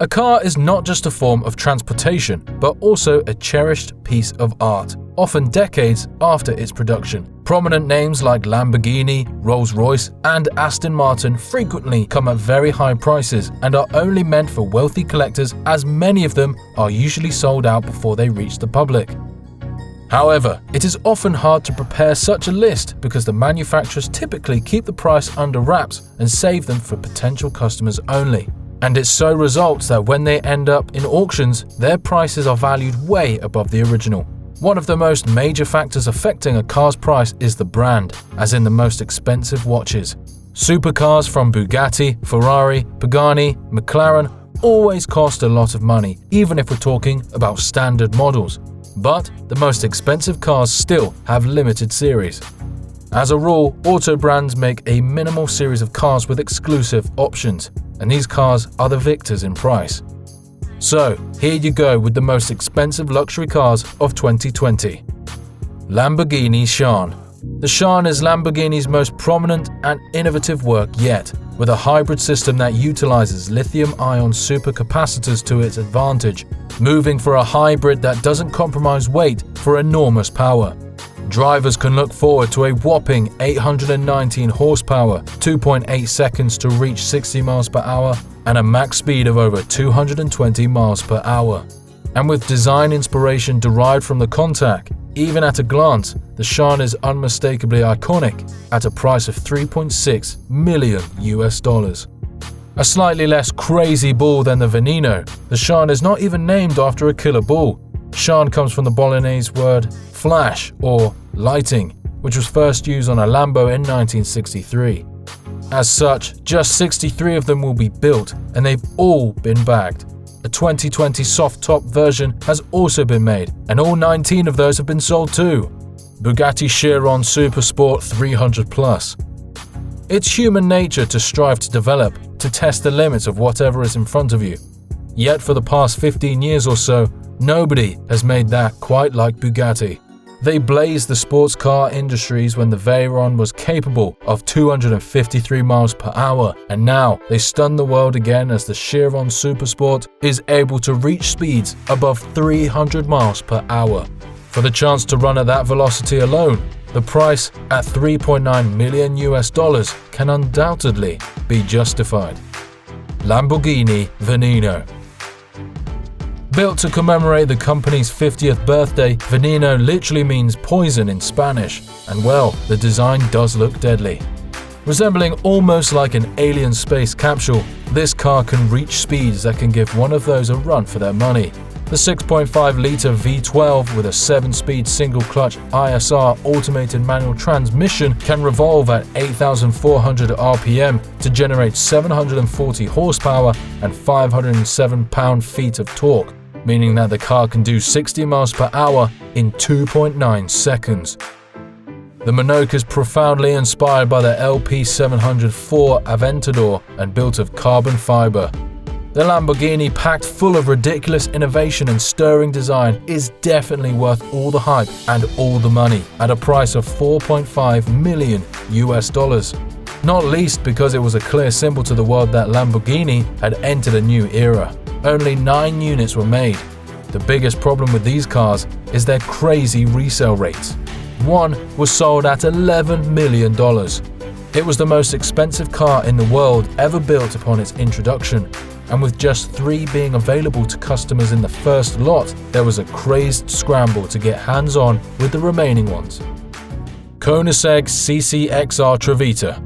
A car is not just a form of transportation, but also a cherished piece of art, often decades after its production. Prominent names like Lamborghini, Rolls-Royce, and Aston Martin frequently come at very high prices and are only meant for wealthy collectors, as many of them are usually sold out before they reach the public. However, it is often hard to prepare such a list because the manufacturers typically keep the price under wraps and save them for potential customers only. And it so results that when they end up in auctions, their prices are valued way above the original. One of the most major factors affecting a car's price is the brand, as in the most expensive watches. Supercars from Bugatti, Ferrari, Pagani, McLaren always cost a lot of money, even if we're talking about standard models. But the most expensive cars still have limited series. As a rule, auto brands make a minimal series of cars with exclusive options, and these cars are the victors in price. So, here you go with the most expensive luxury cars of 2020. Lamborghini Sián. The Sián is Lamborghini's most prominent and innovative work yet, with a hybrid system that utilizes lithium-ion supercapacitors to its advantage, moving for a hybrid that doesn't compromise weight for enormous power. Drivers can look forward to a whopping 819 horsepower, 2.8 seconds to reach 60 miles per hour, and a max speed of over 220 miles per hour. And with design inspiration derived from the Countach, even at a glance, the Sián is unmistakably iconic at a price of $3.6 million. A slightly less crazy bull than the Veneno, the Sián is not even named after a killer bull. Sián comes from the Bolognese word flash or lighting, which was first used on a Lambo in 1963. As such, just 63 of them will be built, and they've all been bagged. A 2020 soft-top version has also been made, and all 19 of those have been sold too. Bugatti Chiron Supersport 300 Plus. It's human nature to strive to develop, to test the limits of whatever is in front of you. Yet for the past 15 years or so, nobody has made that quite like Bugatti. They blazed the sports car industries when the Veyron was capable of 253 miles per hour, and now they stun the world again as the Chiron Supersport is able to reach speeds above 300 miles per hour. For the chance to run at that velocity alone, the price at $3.9 million can undoubtedly be justified. Lamborghini Veneno. Built to commemorate the company's 50th birthday, Veneno literally means poison in Spanish, and well, the design does look deadly. Resembling almost like an alien space capsule, this car can reach speeds that can give one of those a run for their money. The 6.5-litre V12 with a 7-speed single-clutch ISR automated manual transmission can revolve at 8,400 RPM to generate 740 horsepower and 507 pound-feet of torque, meaning that the car can do 60 miles per hour in 2.9 seconds. The Monocoque is profoundly inspired by the LP704 Aventador and built of carbon fiber. The Lamborghini, packed full of ridiculous innovation and stirring design, is definitely worth all the hype and all the money at a price of $4.5 million. Not least because it was a clear symbol to the world that Lamborghini had entered a new era. Only 9 units were made. The biggest problem with these cars is their crazy resale rates. One was sold at $11 million. It was the most expensive car in the world ever built upon its introduction, and with just 3 being available to customers in the first lot, there was a crazed scramble to get hands-on with the remaining ones. Koenigsegg CC-XR Trevita.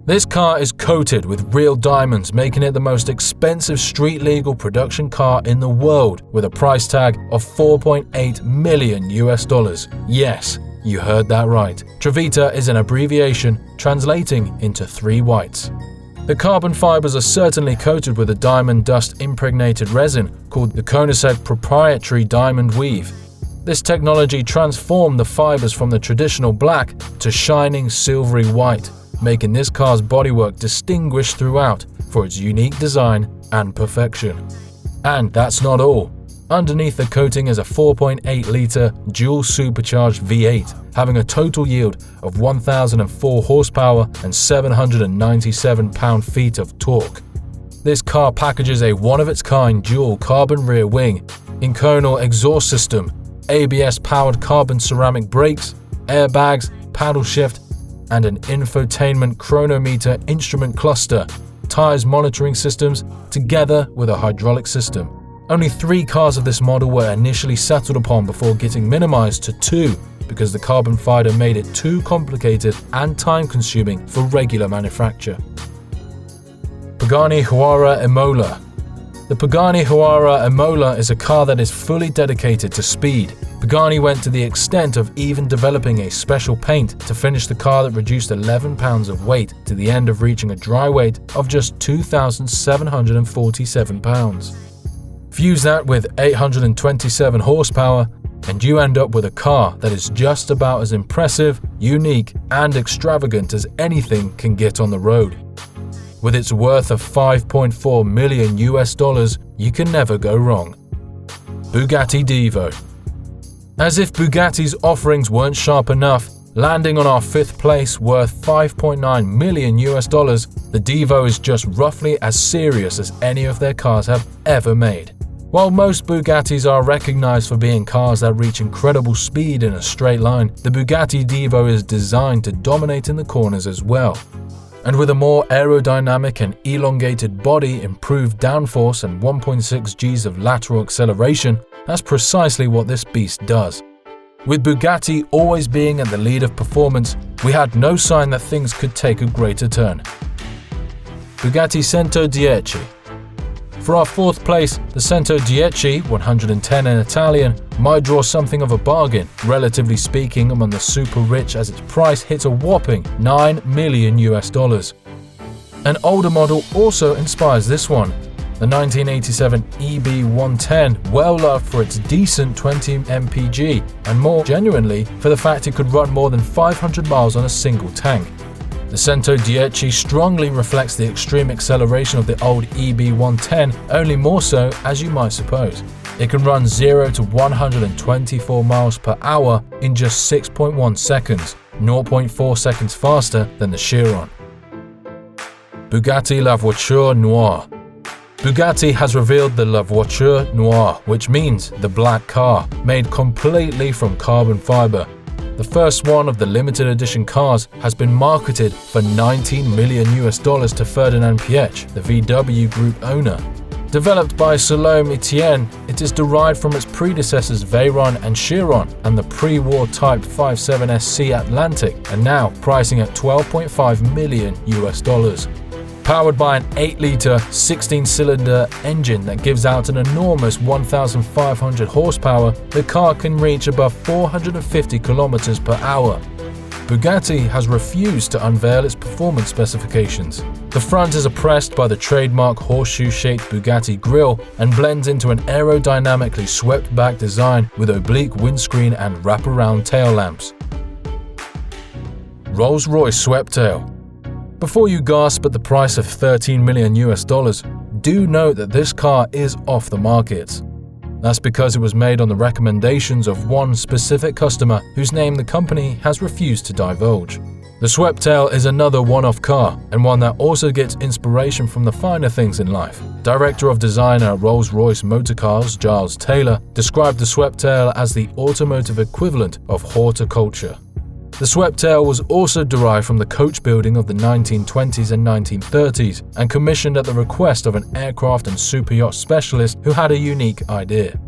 This car is coated with real diamonds, making it the most expensive street-legal production car in the world, with a price tag of $4.8 million. Yes, you heard that right. Trevita is an abbreviation translating into 3 whites. The carbon fibers are certainly coated with a diamond dust impregnated resin called the Koenigsegg proprietary diamond weave. This technology transformed the fibers from the traditional black to shining silvery white, making this car's bodywork distinguished throughout for its unique design and perfection. And that's not all. Underneath the coating is a 4.8-litre dual supercharged V8, having a total yield of 1,004 horsepower and 797 pound-feet of torque. This car packages a one-of-its-kind dual carbon rear wing, inconal exhaust system, ABS-powered carbon ceramic brakes, airbags, paddle shift, and an infotainment chronometer instrument cluster, tires monitoring systems, together with a hydraulic system. Only 3 cars of this model were initially settled upon before getting minimized to 2 because the carbon fiber made it too complicated and time-consuming for regular manufacture. Pagani Huayra Imola. The Pagani Huayra Imola is a car that is fully dedicated to speed. Pagani went to the extent of even developing a special paint to finish the car that reduced 11 pounds of weight to the end of reaching a dry weight of just 2,747 pounds. Fuse that with 827 horsepower and you end up with a car that is just about as impressive, unique, and extravagant as anything can get on the road. With its worth of $5.4 million, you can never go wrong. Bugatti Divo. As if Bugatti's offerings weren't sharp enough, landing on our 5th place worth $5.9 million, the Divo is just roughly as serious as any of their cars have ever made. While most Bugattis are recognized for being cars that reach incredible speed in a straight line, the Bugatti Divo is designed to dominate in the corners as well. And with a more aerodynamic and elongated body, improved downforce, and 1.6 Gs of lateral acceleration, that's precisely what this beast does. With Bugatti always being at the lead of performance, we had no sign that things could take a greater turn. Bugatti 110. For our 4th place, the 110, 110 in Italian, might draw something of a bargain, relatively speaking, among the super rich, as its price hits a whopping $9 million. An older model also inspires this one, the 1987 EB110, well loved for its decent 20 mpg, and more genuinely for the fact it could run more than 500 miles on a single tank. The 110 strongly reflects the extreme acceleration of the old EB110, only more so, as you might suppose. It can run 0 to 124 miles per hour in just 6.1 seconds, 0.4 seconds faster than the Chiron. Bugatti La Voiture Noire. Bugatti has revealed the La Voiture Noire, which means the black car, made completely from carbon fiber. The first one of the limited edition cars has been marketed for $19 million to Ferdinand Piëch, the VW Group owner. Developed by Salome Etienne, it is derived from its predecessors Veyron and Chiron and the pre-war Type 57 SC Atlantic, and now pricing at $12.5 million. Powered by an 8-litre, 16-cylinder engine that gives out an enormous 1,500 horsepower, the car can reach above 450 km per hour. Bugatti has refused to unveil its performance specifications. The front is oppressed by the trademark horseshoe-shaped Bugatti grille and blends into an aerodynamically swept-back design with oblique windscreen and wraparound tail lamps. Rolls-Royce Sweptail. Before you gasp at the price of $13 million, do note that this car is off the market. That's because it was made on the recommendations of one specific customer whose name the company has refused to divulge. The Sweptail is another one-off car, and one that also gets inspiration from the finer things in life. Director of Design at Rolls-Royce Motorcars, Giles Taylor, described the Sweptail as the automotive equivalent of horticulture. The Sweptail was also derived from the coach building of the 1920s and 1930s and commissioned at the request of an aircraft and superyacht specialist who had a unique idea.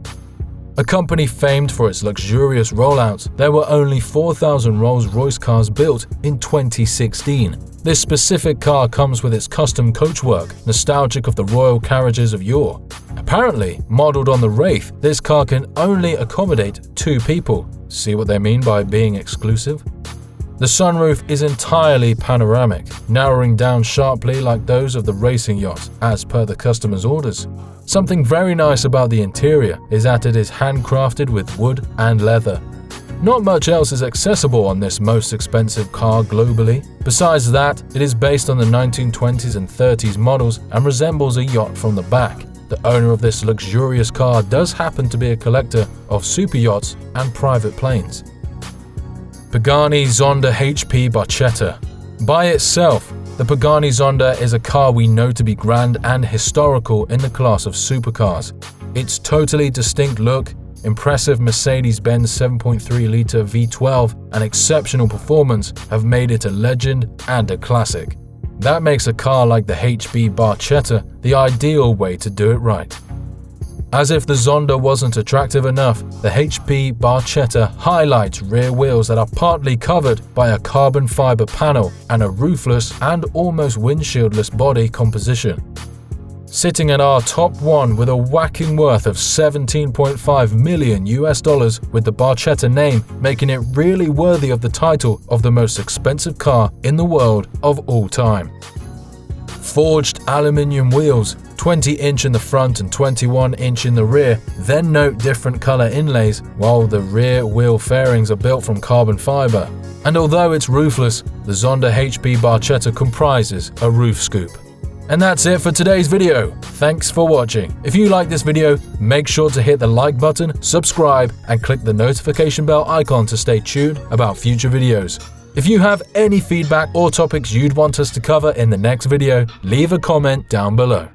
A company famed for its luxurious rollouts, there were only 4,000 Rolls-Royce cars built in 2016. This specific car comes with its custom coachwork, nostalgic of the royal carriages of yore. Apparently, modelled on the Wraith, this car can only accommodate 2 people. See what they mean by being exclusive? The sunroof is entirely panoramic, narrowing down sharply like those of the racing yacht, as per the customer's orders. Something very nice about the interior is that it is handcrafted with wood and leather. Not much else is accessible on this most expensive car globally. Besides that, it is based on the 1920s and 30s models and resembles a yacht from the back. The owner of this luxurious car does happen to be a collector of super yachts and private planes. Pagani Zonda HP Barchetta. By itself, The Pagani Zonda is a car we know to be grand and historical in the class of supercars. Its totally distinct look, impressive Mercedes-Benz 7.3-litre V12, and exceptional performance have made it a legend and a classic. That makes a car like the HB Barchetta the ideal way to do it right. As if the Zonda wasn't attractive enough, the HP Barchetta highlights rear wheels that are partly covered by a carbon fiber panel and a roofless and almost windshieldless body composition. Sitting at our top one with a whacking worth of $17.5 million with the Barchetta name, making it really worthy of the title of the most expensive car in the world of all time. Forged aluminium wheels, 20-inch in the front and 21-inch in the rear, then note different color inlays, while the rear wheel fairings are built from carbon fiber. And although it's roofless, the Zonda HP Barchetta comprises a roof scoop. And that's it for today's video. Thanks for watching. If you like this video, make sure to hit the like button, subscribe, and click the notification bell icon to stay tuned about future videos. If you have any feedback or topics you'd want us to cover in the next video, leave a comment down below.